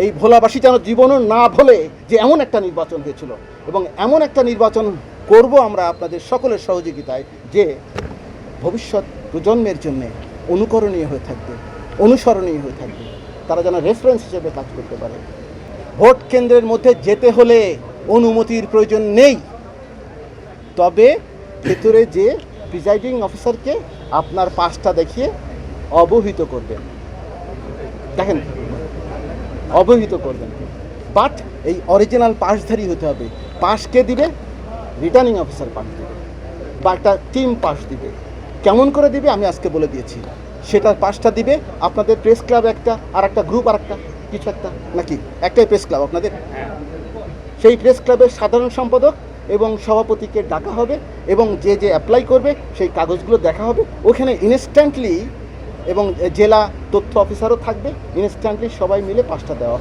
এই ভোলাবাসী যেন জীবনও না ভোলে যে এমন একটা নির্বাচন হয়েছিল, এবং এমন একটা নির্বাচন করব আমরা আপনাদের সকলের সহযোগিতায় যে ভবিষ্যৎ প্রজন্মের জন্য অনুকরণীয় হয়ে থাকবে, অনুসরণীয় হয়ে থাকবে, তারা যেন রেফারেন্স হিসেবে কাজ করতে পারে। ভোট কেন্দ্রের মধ্যে যেতে হলে অনুমতির প্রয়োজন নেই, তবে ভেতরে যে প্রিজাইডিং অফিসারকে আপনার পাসটা দেখিয়ে অবহিত করবেন, দেখেন অবহিত করবেন, বাট এই অরিজিনাল পাসধারী হতে হবে। পাসকে দিবে রিটার্নিং অফিসার পাস দিবে, বা একটা টিম পাস দিবে। কেমন করে দিবে আমি আজকে বলে দিয়েছি। সেটার পাসটা দিবে আপনাদের প্রেস ক্লাব একটা, আর একটা গ্রুপ আর একটা কিছু একটা, নাকি একটাই প্রেস ক্লাব আপনাদের? সেই প্রেস ক্লাবের সাধারণ সম্পাদক এবং সভাপতিকে ডাকা হবে, এবং যে যে অ্যাপ্লাই করবে সেই কাগজগুলো দেখা হবে ওখানে ইনস্ট্যান্টলি, এবং জেলা তথ্য অফিসারও থাকবে, ইনস্ট্যান্টলি সবাই মিলে পাসটা দেওয়া হবে।